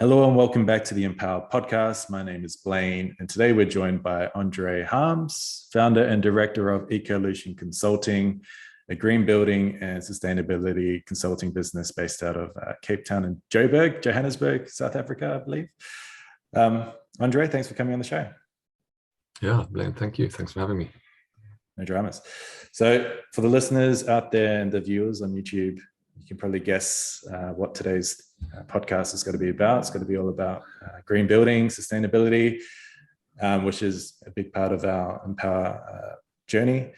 Hello and welcome back to the Empower podcast. My name is Blaine, and today we're joined by Andre Harms, founder and director of Ecolution Consulting, a green building and sustainability consulting business based out of Cape Town and Johannesburg, South Africa, I believe. Andre, thanks for coming on the show. Yeah, Blaine, thank you. Thanks for having me. No dramas. So for the listeners out there and the viewers on YouTube, you can probably guess what today's podcast is going to be about. It's going to be all about green building, sustainability, which is a big part of our Empower journey.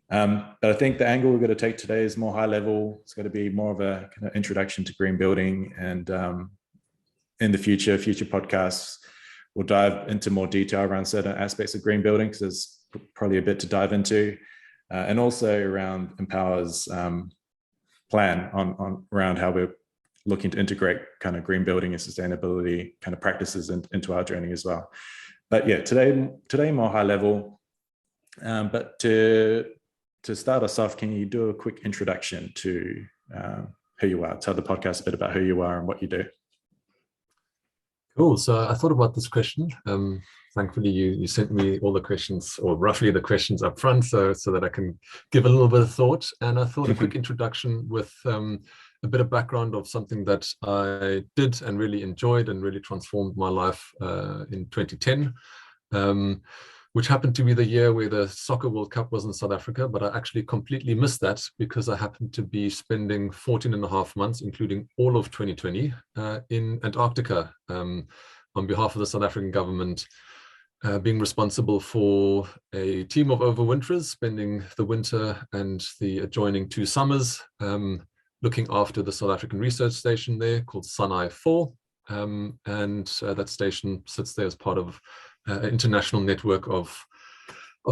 But I think the angle we're going to take today is more high level. It's going to be more of a kind of introduction to green building. And in the future podcasts, we'll dive into more detail around certain aspects of green building because there's probably a bit to dive into. And also around Empower's plan on around how we're looking to integrate kind of green building and sustainability kind of practices into our journey as well. But yeah, today more high level. But to start us off, can you do a quick introduction to who you are? Tell the podcast a bit about who you are and what you do. Cool. So I thought about this question. Thankfully, you sent me all the questions, or roughly the questions up front, so that I can give a little bit of thought. And I thought a quick introduction with a bit of background of something that I did and really enjoyed and really transformed my life in 2010, which happened to be the year where the Soccer World Cup was in South Africa. But I actually completely missed that because I happened to be spending 14 and a half months, including all of 2020, in Antarctica on behalf of the South African government. Being responsible for a team of overwinterers, spending the winter and the adjoining 2 summers, looking after the South African research station there called Sunai 4. And that station sits there as part of an international network of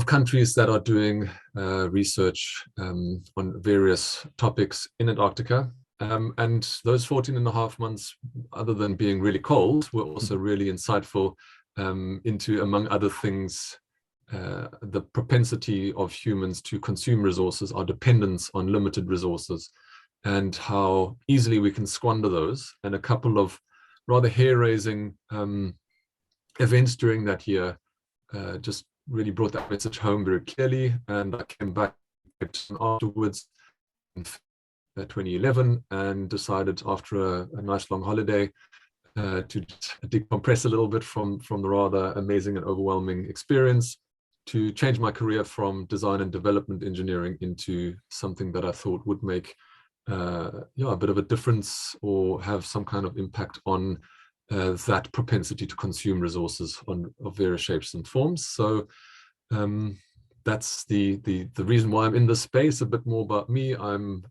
countries that are doing research on various topics in Antarctica. And those 14 and a half months, other than being really cold, were also really insightful into, among other things, the propensity of humans to consume resources, our dependence on limited resources, and how easily we can squander those. And a couple of rather hair-raising events during that year just really brought that message home very clearly. And I came back afterwards in 2011 and decided, after a nice long holiday, to decompress a little bit from the rather amazing and overwhelming experience, to change my career from design and development engineering into something that I thought would make a bit of a difference or have some kind of impact on that propensity to consume resources of various shapes and forms. So that's the reason why I'm in this space. A bit more about me. I'm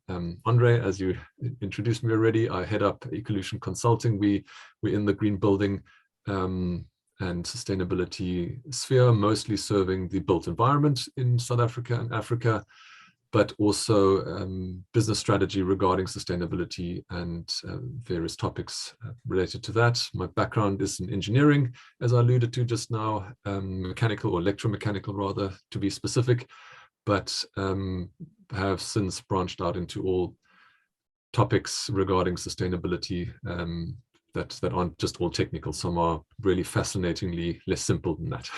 Andre, as you introduced me already. I head up Ecolution Consulting. We're in the green building and sustainability sphere, mostly serving the built environment in South Africa and Africa, but also business strategy regarding sustainability and various topics related to that. My background is in engineering, as I alluded to just now, mechanical or electromechanical rather, to be specific, but have since branched out into all topics regarding sustainability that aren't just all technical. Some are really fascinatingly less simple than that.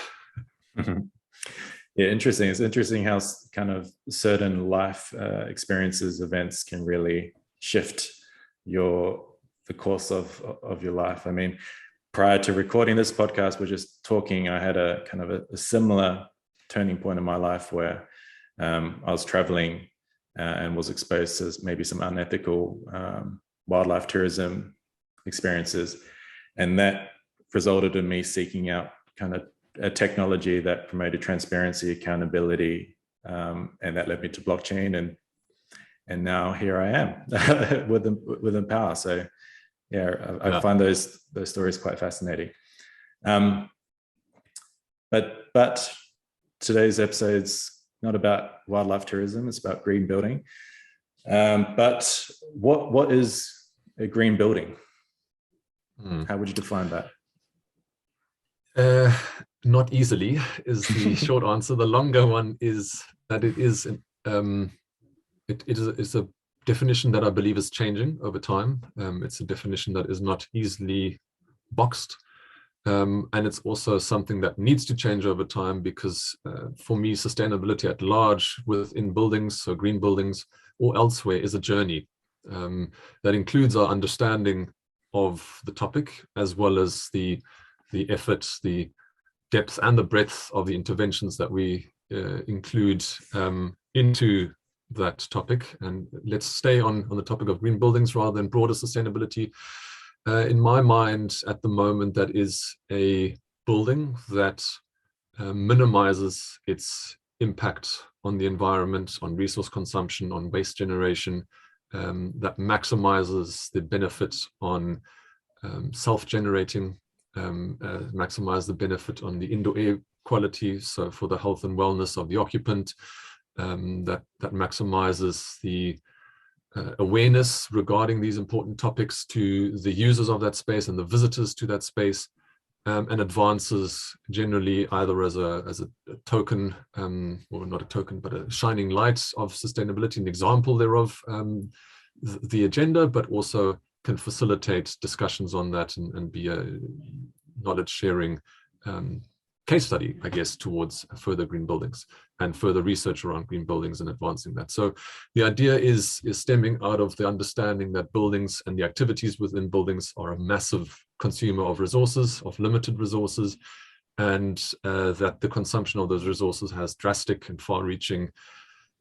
Yeah, interesting. It's interesting how kind of certain life experiences, events can really shift the course of your life. I mean, prior to recording this podcast, we're just talking. I had a kind of a similar turning point in my life where I was traveling and was exposed to maybe some unethical wildlife tourism experiences, and that resulted in me seeking out kind of a technology that promoted transparency, accountability, and that led me to blockchain, and now here I am with Empower. So yeah, I find those stories quite fascinating. But today's episode's not about wildlife tourism; it's about green building. But what is a green building? How would you define that? Not easily is the short answer. The longer one is that it is a definition that I believe is changing over time. It's a definition that is not easily boxed. And it's also something that needs to change over time, because for me, sustainability at large within buildings, so green buildings or elsewhere, is a journey that includes our understanding of the topic, as well as the effort, the depth and the breadth of the interventions that we include into that topic. And let's stay on the topic of green buildings rather than broader sustainability. In my mind, at the moment, that is a building that minimizes its impact on the environment, on resource consumption, on waste generation, that maximizes the benefit on self-generating, maximize the benefit on the indoor air quality, so for the health and wellness of the occupant, that maximizes the awareness regarding these important topics to the users of that space and the visitors to that space, and advances generally either as a token, or not a token, but a shining light of sustainability, an example thereof, the agenda, but also can facilitate discussions on that and be a knowledge sharing case study, I guess, towards further green buildings and further research around green buildings and advancing that. So the idea is stemming out of the understanding that buildings and the activities within buildings are a massive consumer of resources, of limited resources, and that the consumption of those resources has drastic and far-reaching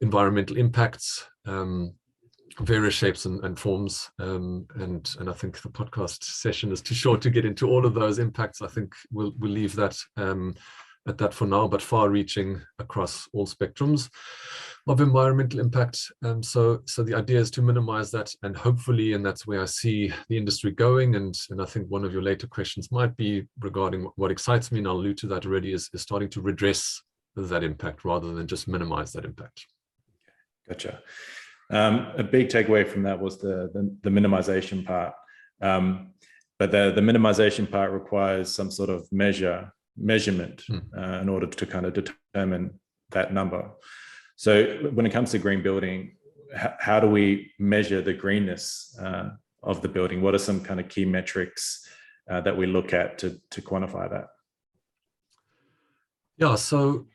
environmental impacts, various shapes and forms, and I think the podcast session is too short to get into all of those impacts. I think we'll leave that at that for now, but far-reaching across all spectrums of environmental impact. So the idea is to minimize that, and hopefully, and that's where I see the industry going, and I think one of your later questions might be regarding what excites me, and I'll allude to that already, is starting to redress that impact rather than just minimize that impact. Gotcha. A big takeaway from that was the minimization part, but the minimization part requires some sort of measurement in order to kind of determine that number. So when it comes to green building, how do we measure the greenness of the building? What are some kind of key metrics that we look at to quantify that? Yeah, so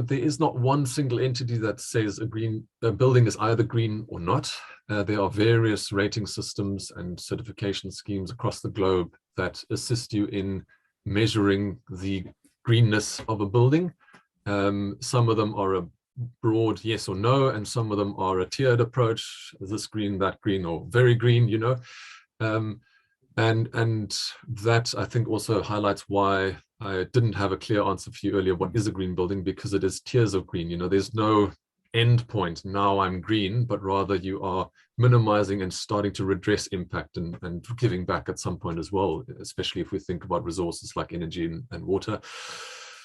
there is not one single entity that says a building is either green or not. There are various rating systems and certification schemes across the globe that assist you in measuring the greenness of a building. Some of them are a broad yes or no, and some of them are a tiered approach, this green, that green, or very green, you know. And that, I think, also highlights why I didn't have a clear answer for you earlier. What is a green building? Because it is tiers of green. You know, there's no end point, now I'm green, but rather you are minimizing and starting to redress impact and giving back at some point as well, especially if we think about resources like energy and water.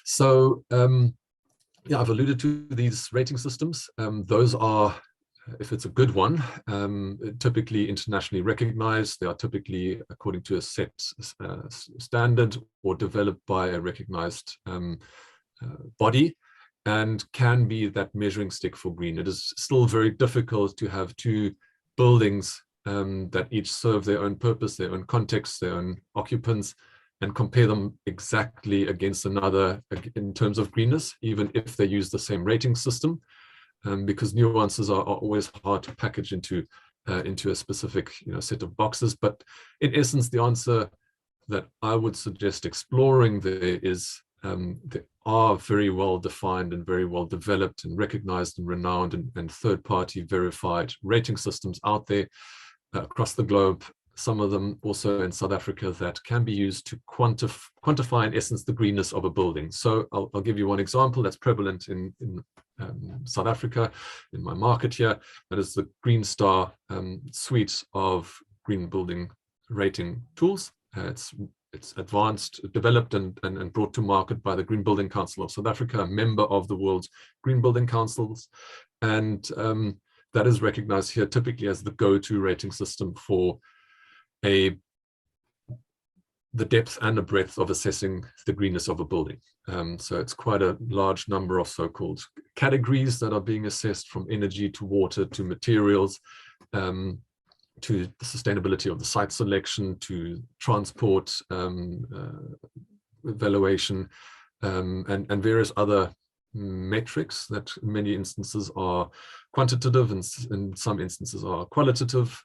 So yeah, I've alluded to these rating systems. Those are, if it's a good one, typically internationally recognized. They are typically according to a set standard or developed by a recognized body, and can be that measuring stick for green. It is still very difficult to have two buildings that each serve their own purpose, their own context, their own occupants, and compare them exactly against another in terms of greenness, even if they use the same rating system. Because nuances are always hard to package into a specific set of boxes. But in essence, the answer that I would suggest exploring there is there are very well defined and very well developed and recognized and renowned and third-party verified rating systems out there across the globe. Some of them also in South Africa that can be used to quantify in essence the greenness of a building. So I'll give you one example that's prevalent in South Africa, in my market here. That is the Green Star suite of green building rating tools. It's advanced, developed and brought to market by the Green Building Council of South Africa, a member of the world's Green Building Councils. And that is recognized here typically as the go-to rating system for the depth and the breadth of assessing the greenness of a building. So it's quite a large number of so-called categories that are being assessed, from energy to water to materials, to the sustainability of the site selection, to transport evaluation, and various other metrics that in many instances are quantitative and in some instances are qualitative,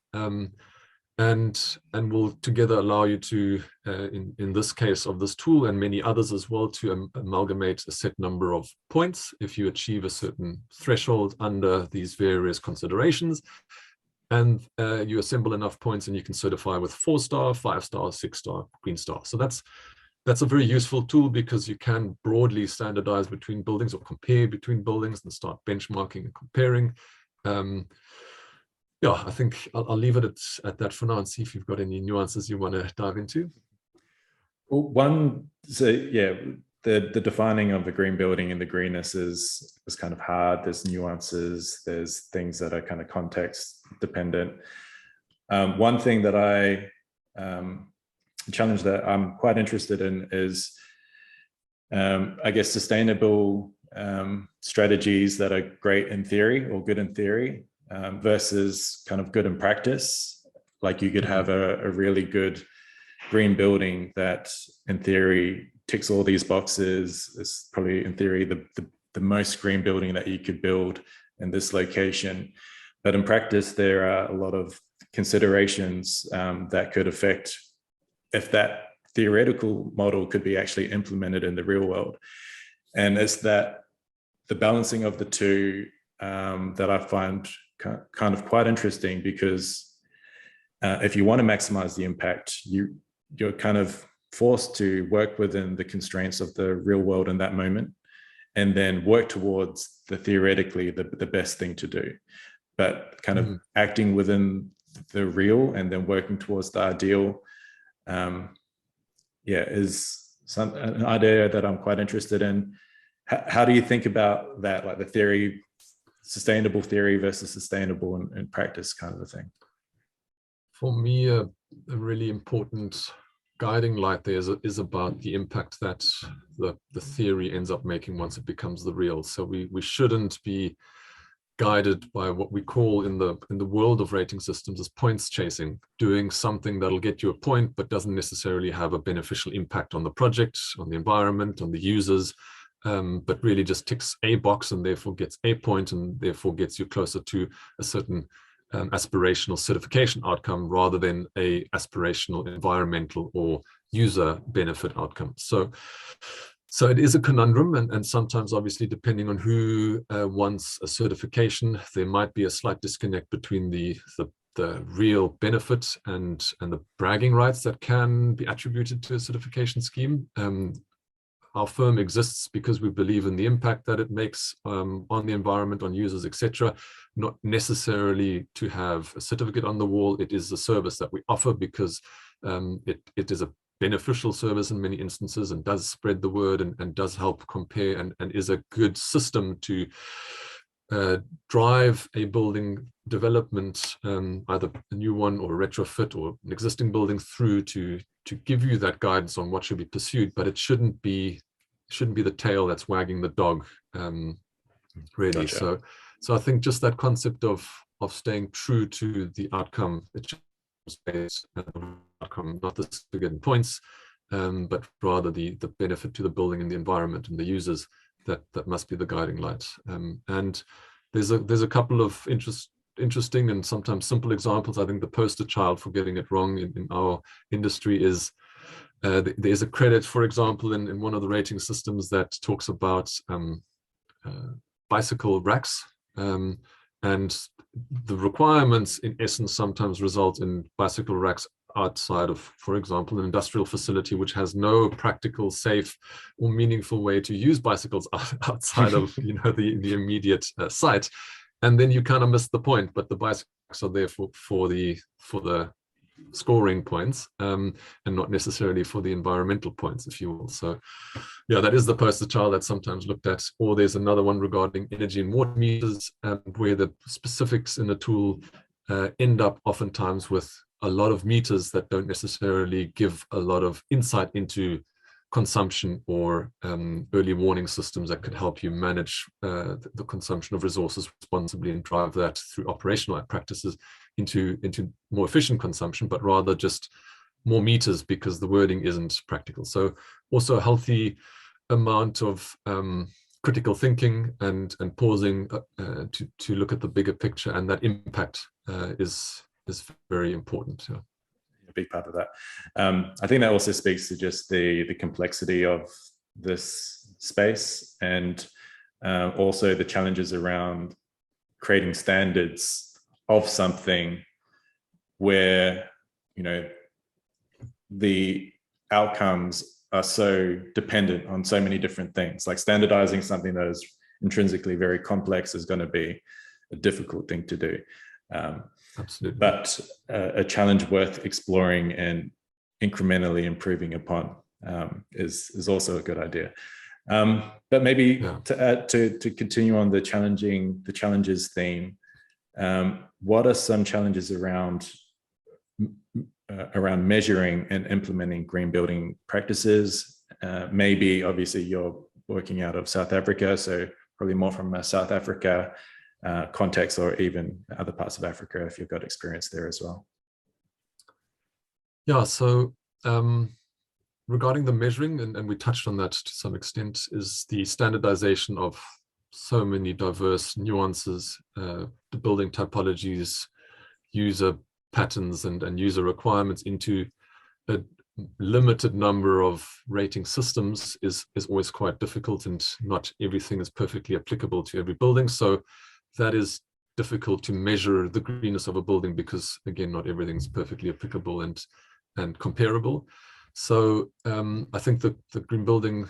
and will together allow you to, in this case of this tool and many others as well, to amalgamate a set number of points if you achieve a certain threshold under these various considerations. And you assemble enough points and you can certify with 4-star, 5-star, 6-star, green star. So that's a very useful tool because you can broadly standardize between buildings or compare between buildings and start benchmarking and comparing. Yeah, I think I'll leave it at that for now and see if you've got any nuances you want to dive into. Well, the defining of the green building and the greenness is kind of hard. There's nuances, there's things that are kind of context dependent. One thing that I challenge that I'm quite interested in is, I guess, sustainable strategies that are great in theory or good in theory versus kind of good in practice. Like you could have a really good green building that in theory ticks all these boxes. It's probably in theory the most green building that you could build in this location. But in practice, there are a lot of considerations that could affect if that theoretical model could be actually implemented in the real world. And it's that the balancing of the two that I find kind of quite interesting, because if you want to maximize the impact, you're kind of forced to work within the constraints of the real world in that moment, and then work towards the theoretically the best thing to do. But kind of acting within the real and then working towards the ideal, is an idea that I'm quite interested in. How do you think about that, like the theory, sustainable theory versus sustainable in practice kind of a thing? For me, a really important guiding light there is about the impact that the theory ends up making once it becomes the real. So we shouldn't be guided by what we call in the world of rating systems as points chasing, doing something that'll get you a point but doesn't necessarily have a beneficial impact on the project, on the environment, on the users, but really just ticks a box and therefore gets a point and therefore gets you closer to a certain aspirational certification outcome rather than a aspirational environmental or user benefit outcome. So it is a conundrum, and sometimes, obviously, depending on who wants a certification, there might be a slight disconnect between the real benefit and the bragging rights that can be attributed to a certification scheme. Our firm exists because we believe in the impact that it makes on the environment, on users, etc. Not necessarily to have a certificate on the wall. It is a service that we offer because it is a beneficial service in many instances and does spread the word and does help compare and is a good system to drive a building development, either a new one or a retrofit or an existing building, through to give you that guidance on what should be pursued. But it shouldn't be the tail that's wagging the dog, really. Gotcha. So I think just that concept of staying true to the outcome, outcome, not the certificate points, but rather the benefit to the building and the environment and the users, that must be the guiding light. And there's a couple of interesting and sometimes simple examples. I think the poster child for getting it wrong in our industry is there's a credit, for example, in one of the rating systems that talks about bicycle racks, and the requirements in essence sometimes result in bicycle racks outside of, for example, an industrial facility which has no practical, safe or meaningful way to use bicycles outside of the immediate site. And then you kind of miss the point, but the bicycles are there for the scoring points, and not necessarily for the environmental points, if you will. So yeah, that is the poster child that's sometimes looked at. Or there's another one regarding energy and water meters, where the specifics in the tool end up oftentimes with a lot of meters that don't necessarily give a lot of insight into consumption or early warning systems that could help you manage the consumption of resources responsibly and drive that through operational practices into more efficient consumption, but rather just more meters because the wording isn't practical. So also a healthy amount of critical thinking and pausing to look at the bigger picture, and that impact is very important. Yeah. A big part of that. I think that also speaks to just the complexity of this space, and also the challenges around creating standards of something where, you know, the outcomes are so dependent on so many different things. Like standardizing something that is intrinsically very complex is going to be a difficult thing to do. Absolutely. But a challenge worth exploring and incrementally improving upon is also a good idea. But maybe to add, to continue on the challenges theme, what are some challenges around measuring and implementing green building practices? Maybe obviously you're working out of South Africa, so probably more from a South Africa context, or even other parts of Africa if you've got experience there as well. Yeah, so regarding the measuring, and we touched on that to some extent, is the standardization of so many diverse nuances, the building typologies, user patterns and user requirements into a limited number of rating systems is always quite difficult, and not everything is perfectly applicable to every building. So that is difficult to measure the greenness of a building because, again, not everything is perfectly applicable and comparable. So I think the green building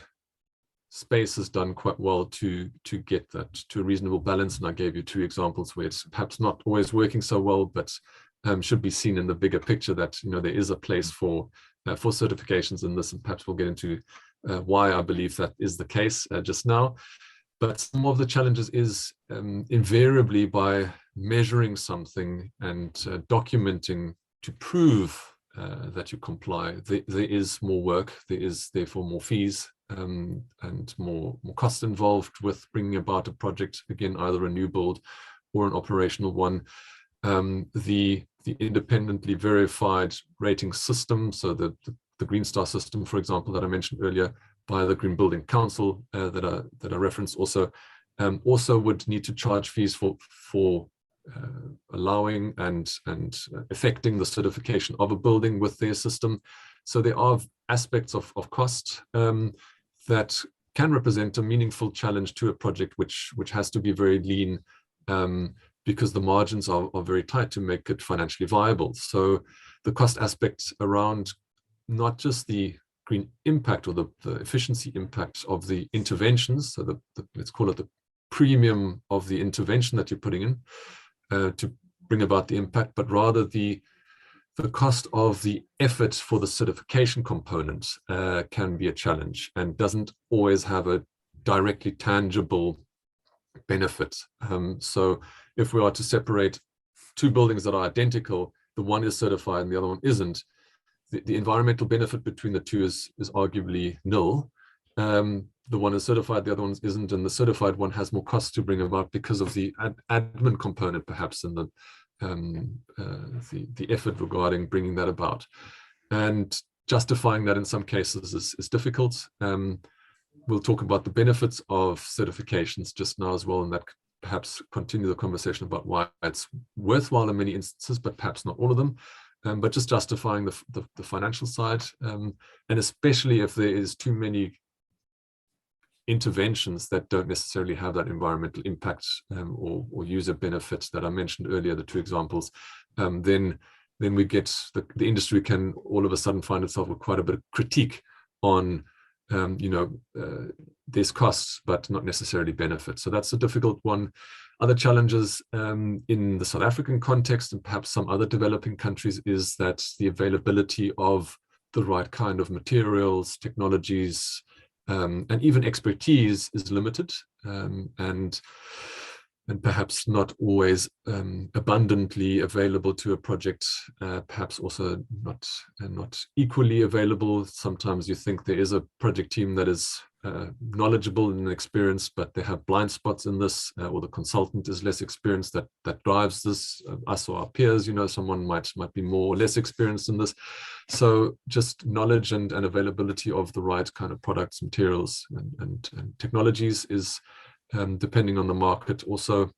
space has done quite well to get that to a reasonable balance. And I gave you 2 examples where it's perhaps not always working so well, but should be seen in the bigger picture that, you know, there is a place for certifications in this, and perhaps we'll get into why I believe that is the case just now. But some of the challenges is invariably by measuring something and documenting to prove that you comply, there is more work, there is therefore more fees and more cost involved with bringing about a project, again, either a new build or an operational one. The independently verified rating system, so the Green Star system, for example, that I mentioned earlier, by the Green Building Council that I referenced also would need to charge fees for allowing and affecting the certification of a building with their system. So there are aspects of cost that can represent a meaningful challenge to a project which has to be very lean, because the margins are very tight to make it financially viable. So the cost aspects around not just the green impact or the efficiency impact of the interventions, so let's call it the premium of the intervention that you're putting in to bring about the impact, but rather the cost of the effort for the certification component can be a challenge and doesn't always have a directly tangible benefit. So if we are to separate 2 buildings that are identical, the one is certified and the other one isn't, the environmental benefit between the 2 is arguably nil. The one is certified, the other one isn't, and the certified one has more costs to bring about because of the admin component, perhaps, and the effort regarding bringing that about. And justifying that in some cases is difficult. We'll talk about the benefits of certifications just now as well, and that perhaps continue the conversation about why it's worthwhile in many instances, but perhaps not all of them. But just justifying the financial side, and especially if there is too many interventions that don't necessarily have that environmental impact or user benefits that I mentioned earlier, the 2 examples, then we get the industry can all of a sudden find itself with quite a bit of critique on there's costs but not necessarily benefits. So that's a difficult one. Other challenges in the South African context and perhaps some other developing countries is that the availability of the right kind of materials, technologies, and even expertise is limited, and perhaps not always abundantly available to a project, perhaps also not equally available. Sometimes you think there is a project team that is knowledgeable and experienced, but they have blind spots in this, or the consultant is less experienced, that drives this, us or our peers, someone might be more or less experienced in this. So just knowledge and availability of the right kind of products, materials, and technologies is, depending on the market, also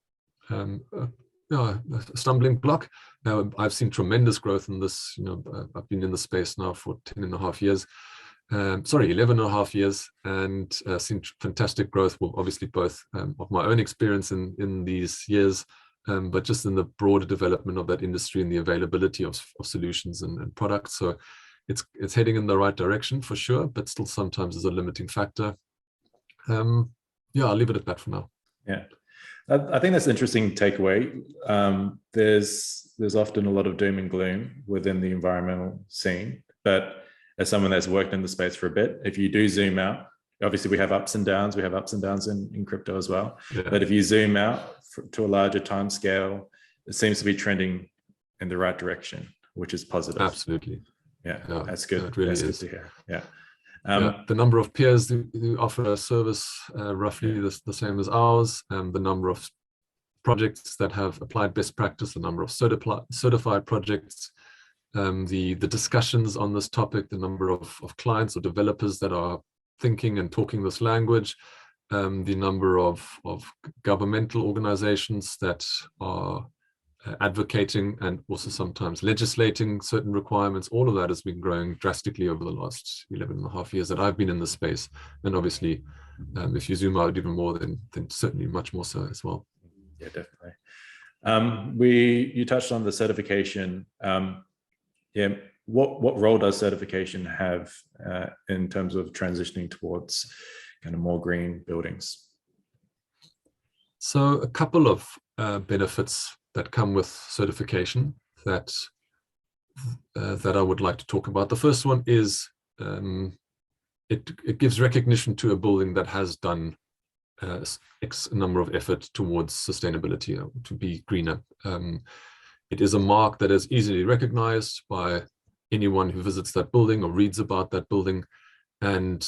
a stumbling block. I've seen tremendous growth in this. I've been in the space now for 10.5 years. 11.5 years, and seen fantastic growth. Well, obviously both of my own experience in these years, but just in the broader development of that industry and the availability of solutions and products. So it's heading in the right direction for sure, but still sometimes is a limiting factor. I'll leave it at that for now. Yeah, I think that's an interesting takeaway. There's often a lot of doom and gloom within the environmental scene, but as someone that's worked in the space for a bit, if you do zoom out, obviously we have ups and downs. We have ups and downs in crypto as well. Yeah. But if you zoom out to a larger time scale, it seems to be trending in the right direction, which is positive. Absolutely. Yeah, that's good. It really that's is. good to hear. Yeah. The number of peers who offer a service roughly the same as ours, the number of projects that have applied best practice, the number of certified projects, the discussions on this topic, the number of clients or developers that are thinking and talking this language, the number of governmental organizations that are advocating and also sometimes legislating certain requirements. All of that has been growing drastically over the last 11.5 years that I've been in the space. And obviously, if you zoom out even more, then certainly much more so as well. Yeah, definitely. You touched on the certification. What role does certification have in terms of transitioning towards kind of more green buildings? So a couple of benefits that come with certification that I would like to talk about. The first one is it gives recognition to a building that has done X number of effort towards sustainability, to be greener. It is a mark that is easily recognized by anyone who visits that building or reads about that building, and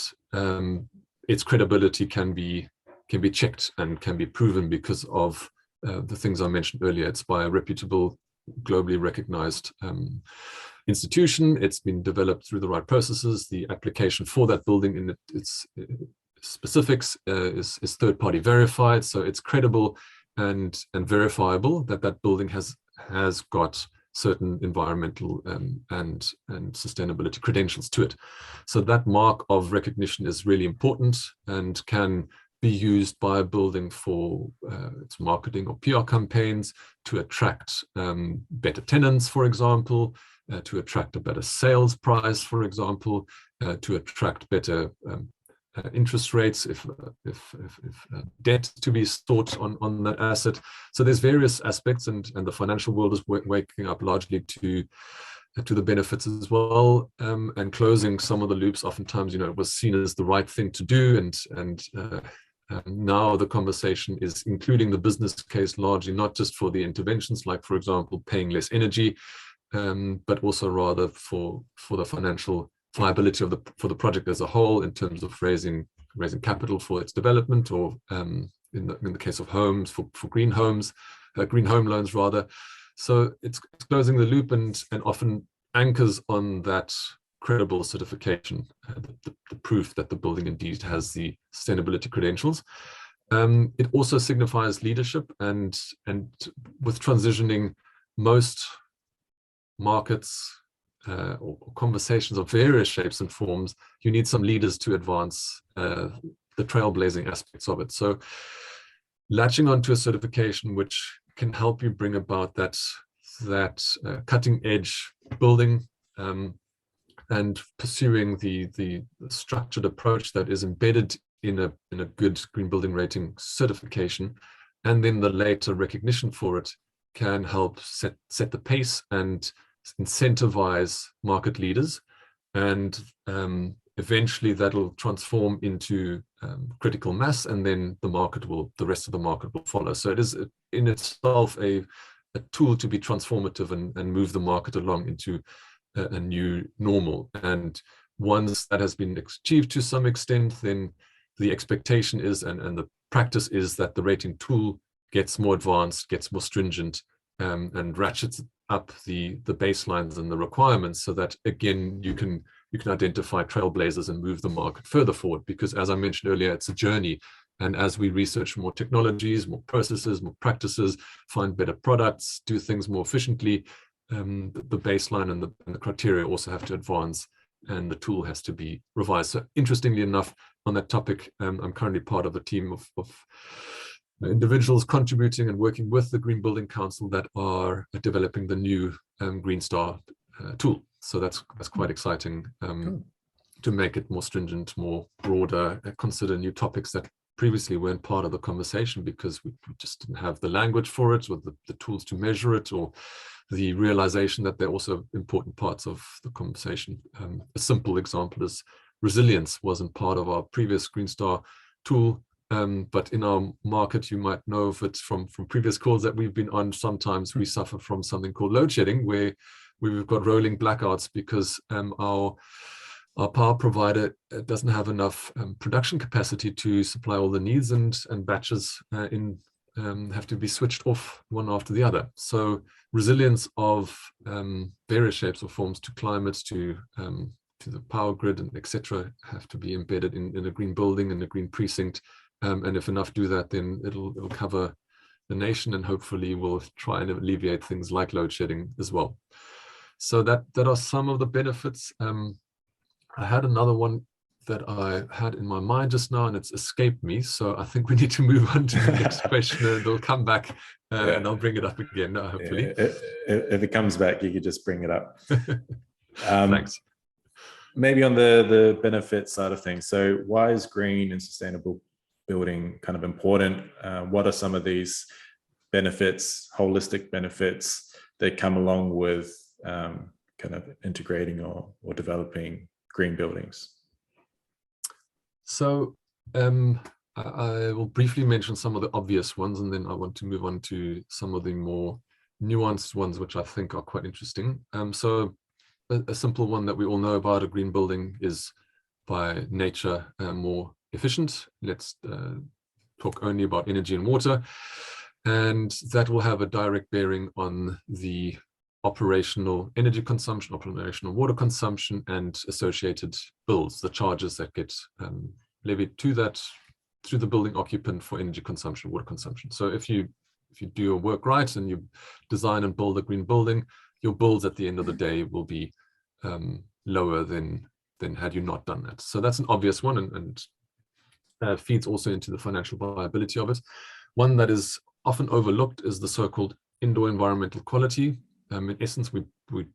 its credibility can be checked and can be proven because of the things I mentioned earlier. It's by a reputable, globally recognized institution. It's been developed through the right processes. The application for that building in its specifics is third-party verified, so it's credible and verifiable that building has got certain environmental and sustainability credentials to it. So that mark of recognition is really important and can be used by a building for its marketing or PR campaigns to attract better tenants, for example, to attract a better sales price, for example, to attract better interest rates if debt to be sought on that asset. So there's various aspects, and the financial world is waking up largely to the benefits as well, and closing some of the loops. Oftentimes, it was seen as the right thing to do, and now the conversation is including the business case largely, not just for the interventions, like for example paying less energy, but also rather for the financial viability for the project as a whole, in terms of raising capital for its development, or in the case of homes, for green homes, green home loans rather. So it's closing the loop and often anchors on that credible certification, the proof that the building indeed has the sustainability credentials. It also signifies leadership, and with transitioning most markets or conversations of various shapes and forms, you need some leaders to advance the trailblazing aspects of it. So latching onto a certification which can help you bring about that cutting edge building, and pursuing the structured approach that is embedded in a good green building rating certification, and then the later recognition for it, can help set the pace and incentivize market leaders, and eventually that'll transform into critical mass, and then the rest of the market will follow. So it is in itself a tool to be transformative and move the market along into a new normal. And once that has been achieved to some extent, then the expectation is, and the practice is, that the rating tool gets more advanced, gets more stringent, and ratchets up the baselines and the requirements, so that again you can identify trailblazers and move the market further forward. Because as I mentioned earlier, it's a journey, and as we research more technologies, more processes, more practices, find better products, do things more efficiently, the baseline and the criteria also have to advance, and the tool has to be revised. So interestingly enough, on that topic, I'm currently part of a team of individuals contributing and working with the Green Building Council that are developing the new Green Star tool. So that's quite exciting, Cool. to make it more stringent, more broader, consider new topics that previously weren't part of the conversation because we just didn't have the language for it, or the tools to measure it, or the realization that they're also important parts of the conversation. A simple example is resilience wasn't part of our previous Green Star tool, but in our market, you might know of it from previous calls that we've been on. Sometimes we suffer from something called load shedding, where we've got rolling blackouts because our power provider doesn't have enough production capacity to supply all the needs, and batches have to be switched off one after the other. So resilience of various shapes or forms to climate, to the power grid, and etc., have to be embedded in a green building, in a green precinct. And if enough do that, then it'll cover the nation, and hopefully we'll try and alleviate things like load shedding as well. So that are some of the benefits. I had another one that I had in my mind just now, and it's escaped me. So I think we need to move on to the next question, and it'll come back, and I'll bring it up again, hopefully. Yeah. If it comes back, you could just bring it up. Thanks. Maybe on the benefit side of things. So why is green and sustainable building kind of important? What are some of these benefits, holistic benefits, that come along with kind of integrating or developing green buildings? So I will briefly mention some of the obvious ones, and then I want to move on to some of the more nuanced ones, which I think are quite interesting. So a simple one that we all know about, a green building is by nature more efficient. Let's talk only about energy and water, and that will have a direct bearing on the operational energy consumption, operational water consumption, and associated bills, the charges that get levied to the building occupant for energy consumption, water consumption. So if you do your work right and you design and build a green building, your bills at the end of the day will be lower than had you not done that. So that's an obvious one, and feeds also into the financial viability of it. One that is often overlooked is the so-called indoor environmental quality. In essence, we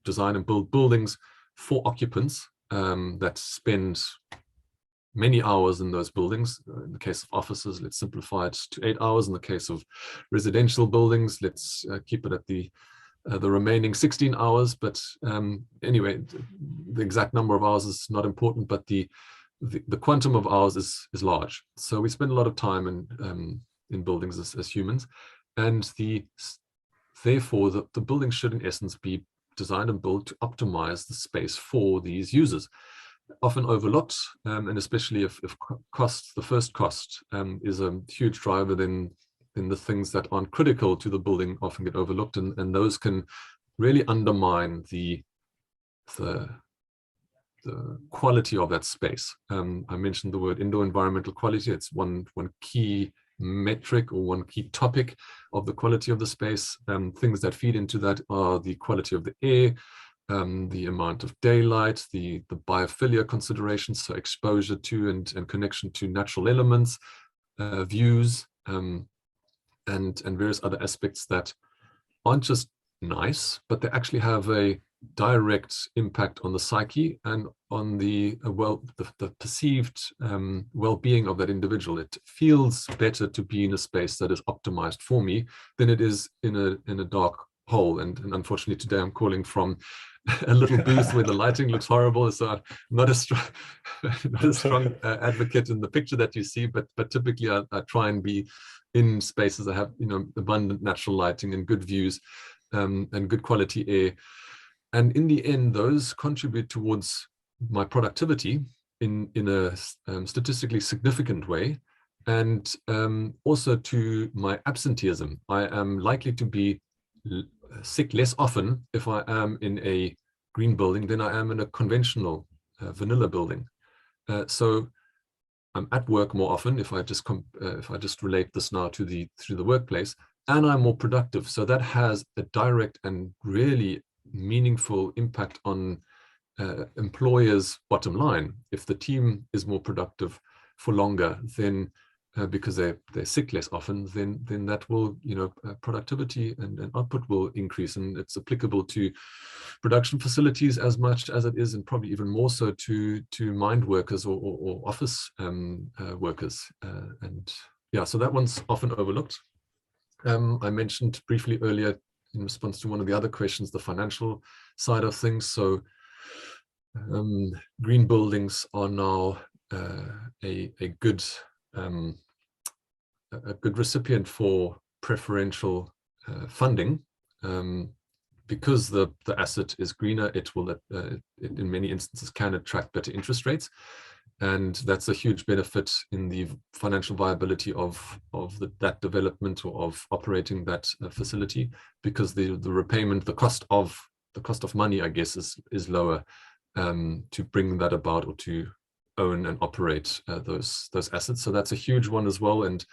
design and build buildings for occupants that spend many hours in those buildings. In the case of offices, let's simplify it to 8 hours. In the case of residential buildings, let's keep it at the remaining 16 hours. But anyway, the exact number of hours is not important, but the quantum of hours is large. So we spend a lot of time in buildings as humans, and therefore the building should in essence be designed and built to optimize the space for these users. Often overlooked, and especially if cost, the first cost, is a huge driver, then the things that aren't critical to the building often get overlooked, and those can really undermine the quality of that space. I mentioned the word indoor environmental quality. It's one key metric or one key topic of the quality of the space. Things that feed into that are the quality of the air, the amount of daylight, the biophilia considerations, so exposure to and connection to natural elements, views, and various other aspects that aren't just nice, but they actually have a direct impact on the psyche and on the perceived well-being of that individual. It feels better to be in a space that is optimized for me than it is in a dark hole. And unfortunately today I'm calling from a little booth where the lighting looks horrible, so I'm not a strong advocate in the picture that you see, but typically I try and be in spaces that have abundant natural lighting and good views, and good quality air. And in the end, those contribute towards my productivity, in a statistically significant way, and also to my absenteeism. I am likely to be sick less often if I am in a green building than I am in a conventional vanilla building. So I'm at work more often if I just relate this now to the workplace, and I'm more productive. So that has a direct and really meaningful impact on employers' bottom line. If the team is more productive for longer, then because they're sick less often, then that will, productivity and output will increase, and it's applicable to production facilities as much as it is, and probably even more so to mind workers or office workers. And yeah, so that one's often overlooked. I mentioned briefly earlier in response to one of the other questions, the financial side of things. So green buildings are now a good recipient for preferential funding. Because the asset is greener, it will, in many instances, can attract better interest rates. And that's a huge benefit in the financial viability of that development or of operating that facility, because the repayment, the cost of money, I guess, is lower to bring that about, or to own and operate those assets. So that's a huge one as well, and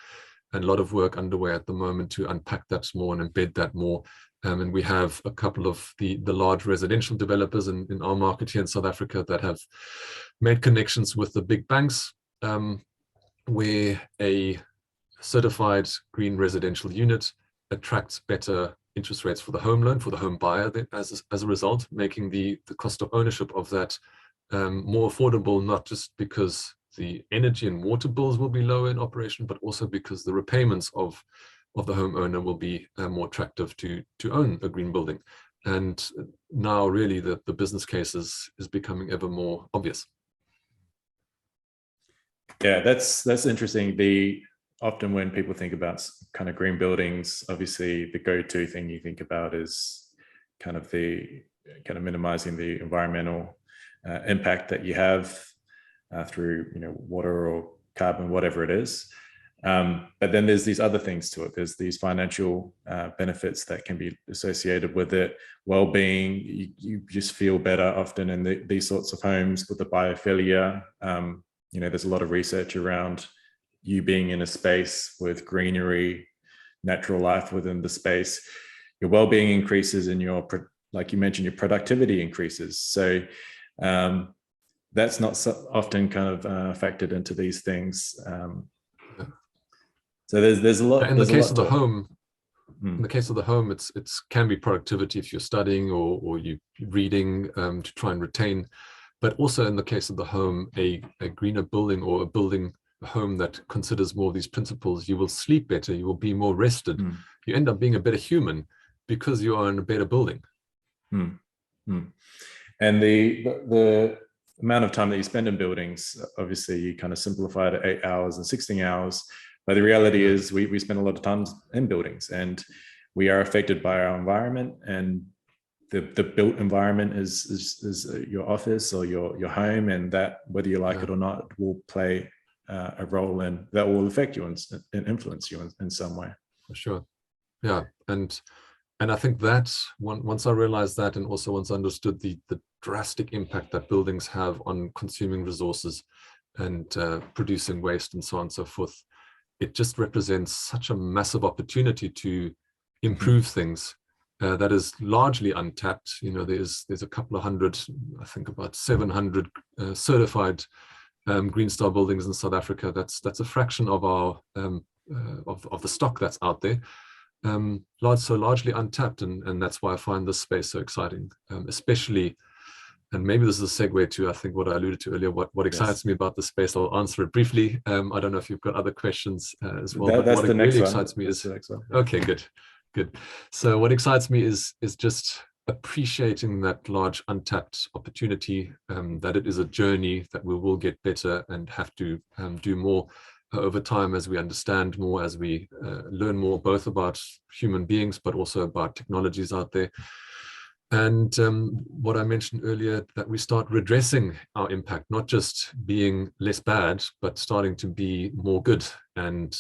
a lot of work underway at the moment to unpack that more and embed that more. And we have a couple of the large residential developers in our market here in South Africa that have made connections with the big banks, where a certified green residential unit attracts better interest rates for the home loan, for the home buyer, as a result, making the cost of ownership of that more affordable, not just because the energy and water bills will be lower in operation, but also because the repayments of the homeowner will be more attractive to own a green building. And now really the business case is becoming ever more obvious. Yeah, that's interesting. Often when people think about kind of green buildings, obviously the go-to thing you think about is kind of minimizing the environmental impact that you have through water or carbon, whatever it is. But then there's these other things to it. There's these financial benefits that can be associated with it. Well-being, you just feel better often in these sorts of homes with the biophilia. There's a lot of research around you being in a space with greenery, natural life within the space. Your well-being increases, and like you mentioned, your productivity increases. So that's not so often kind of factored into these things. So there's a lot. In the case of the home, it can be productivity if you're studying or you're reading to try and retain. But also in the case of the home, a greener building, or a home that considers more of these principles, you will sleep better, you will be more rested. You end up being a better human because you are in a better building. And the amount of time that you spend in buildings, obviously you kind of simplify it at 8 hours and 16 hours. But the reality is we spend a lot of time in buildings, and we are affected by our environment, and the built environment is your office or your home, and that, whether you like it or not, will play a role, and that will affect you and influence you in some way. For sure. Yeah. And I think that once I realized that, and also once I understood the drastic impact that buildings have on consuming resources and producing waste and so on and so forth, it just represents such a massive opportunity to improve things that is largely untapped. There's a couple of hundred, I think about 700 certified Green Star buildings in South Africa. That's a fraction of our of the stock that's out there. So largely untapped, and that's why I find this space so exciting, especially. And maybe this is a segue to, I think, what I alluded to earlier. What excites me about the space, I'll answer it briefly. I don't know if you've got other questions as well. That's what the next really one. Excites me is next one. Okay, good. So what excites me is just appreciating that large untapped opportunity. That it is a journey that we will get better and have to do more over time as we understand more, as we learn more, both about human beings but also about technologies out there. And what I mentioned earlier, that we start redressing our impact, not just being less bad, but starting to be more good, and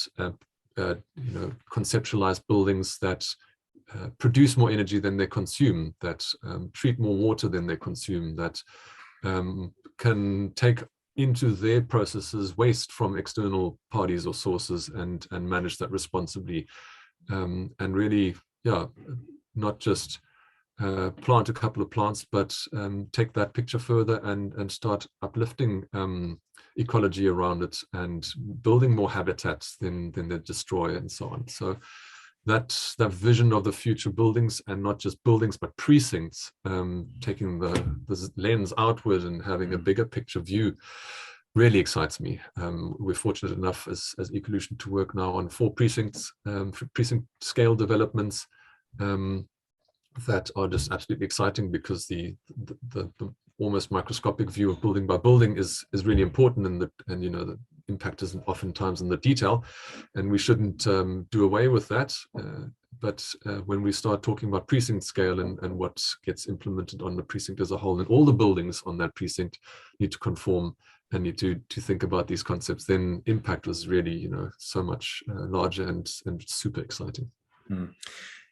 conceptualize buildings that produce more energy than they consume, that treat more water than they consume, that can take into their processes waste from external parties or sources and manage that responsibly, and really, not just plant a couple of plants, but take that picture further and start uplifting ecology around it and building more habitats than they destroy, and so on. So that vision of the future buildings, and not just buildings but precincts, taking the lens outward and having a bigger picture view, really excites me. We're fortunate enough as Ecolution to work now on 4 precincts, precinct scale developments, that are just absolutely exciting, because the almost microscopic view of building by building is really important, and the impact is oftentimes in the detail, and we shouldn't do away with that. But when we start talking about precinct scale and what gets implemented on the precinct as a whole, and all the buildings on that precinct need to conform and need to think about these concepts, then impact was really so much larger and super exciting.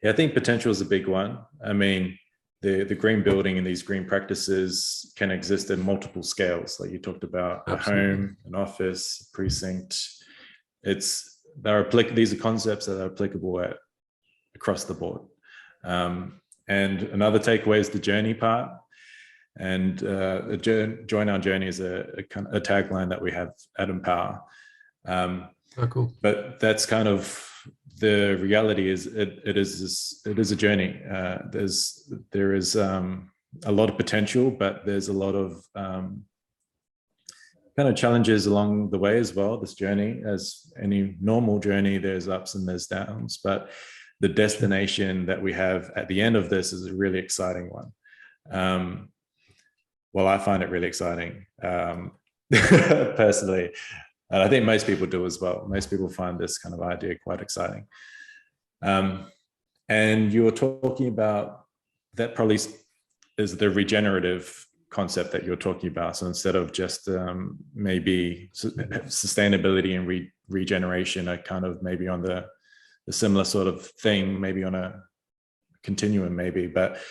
Yeah, I think potential is a big one. I mean, the green building and these green practices can exist in multiple scales, like you talked about. Absolutely. A home, an office, a precinct. These are concepts that are applicable across the board. And another takeaway is the journey part. And join our journey is a tagline that we have at Empower. Oh, cool. But that's kind of the reality. Is it is a journey. There is a lot of potential, but there's a lot of kind of challenges along the way as well. This journey, as any normal journey, there's ups and there's downs, but the destination that we have at the end of this is a really exciting one. Well, I find it really exciting, personally. And I think most people do as well. Most people find this kind of idea quite exciting. And you were talking about, that probably is the regenerative concept that you're talking about. So instead of just maybe sustainability and regeneration are kind of maybe on the similar sort of thing, maybe on a continuum maybe, but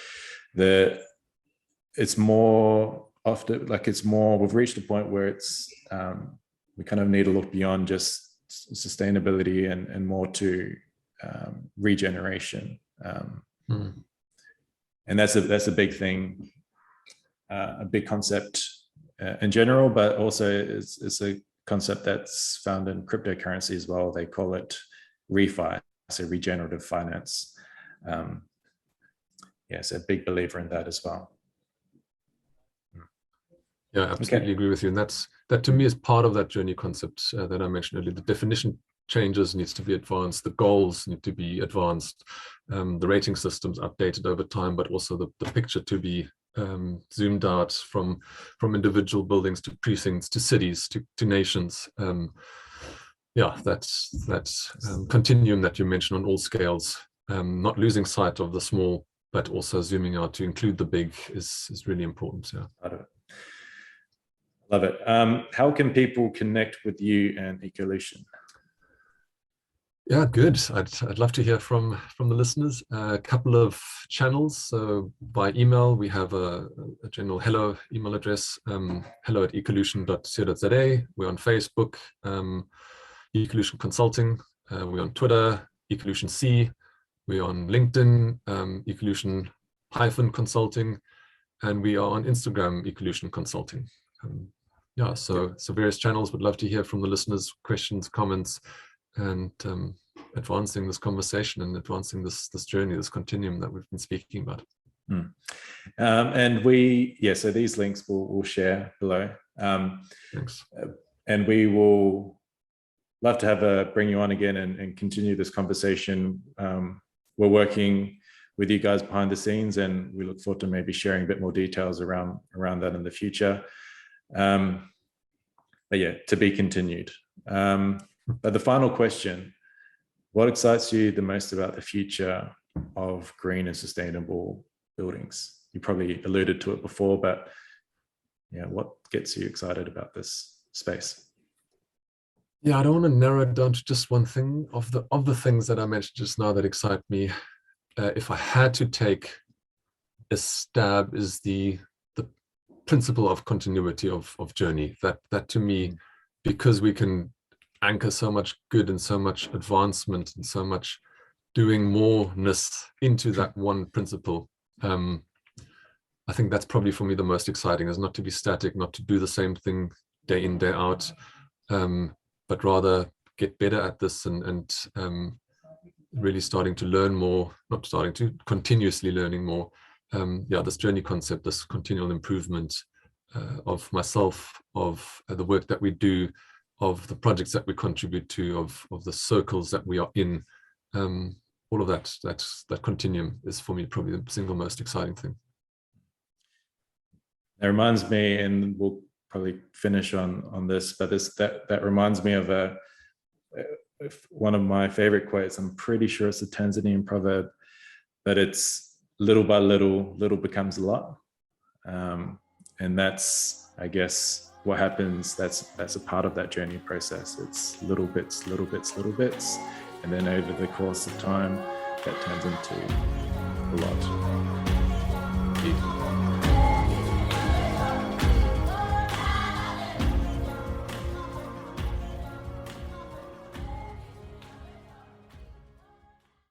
it's more often like we've reached a point where it's we kind of need to look beyond just sustainability and more to regeneration. And that's a big thing, a big concept in general, but also it's a concept that's found in cryptocurrency as well. They call it refi, so regenerative finance. So a big believer in that as well. Yeah, absolutely agree with you. And that to me is part of that journey concept that I mentioned earlier. The definition changes, needs to be advanced. The goals need to be advanced. The rating systems updated over time, but also the picture to be zoomed out from individual buildings to precincts to cities to nations. That's continuum that you mentioned on all scales. Not losing sight of the small, but also zooming out to include the big is really important. Yeah. Love it. How can people connect with you and Ecolution? Yeah, good. I'd love to hear from the listeners. A couple of channels. So by email, we have a general hello email address, hello@ecolution.co.za. We're on Facebook, Ecolution Consulting. We're on Twitter, Ecolution C. We're on LinkedIn, Ecolution-Consulting, and we are on Instagram, Ecolution Consulting. So various channels. Would love to hear from the listeners, questions, comments, and advancing this conversation and advancing this journey, this continuum that we've been speaking about. And so these links we'll share below. Thanks. And we will love to bring you on again and continue this conversation. We're working with you guys behind the scenes, and we look forward to maybe sharing a bit more details around that in the future. But yeah, to be continued. But the final question, what excites you the most about the future of green and sustainable buildings? you probably alluded to it before, but yeah, what gets you excited about this space? Yeah, I don't want to narrow it down to just one thing. Of the things that I mentioned just now that excite me, if I had to take a stab, is the principle of continuity of journey. That to me, because we can anchor so much good and so much advancement and so much doing moreness into that one principle. I think that's probably for me the most exciting, is not to be static, not to do the same thing day in, day out, but rather get better at this and really starting to learn more, not starting to, continuously learning more. Yeah, this journey concept, this continual improvement of myself, of the work that we do, of the projects that we contribute to, of the circles that we are in, all of that continuum is for me probably the single most exciting thing. It reminds me, and we'll probably finish on this, but that reminds me of one of my favorite quotes. I'm pretty sure it's a Tanzanian proverb, but it's little by little, little becomes a lot. And that's, I guess, what happens. That's a part of that journey process. It's little bits, little bits, little bits. And then over the course of time, that turns into a lot.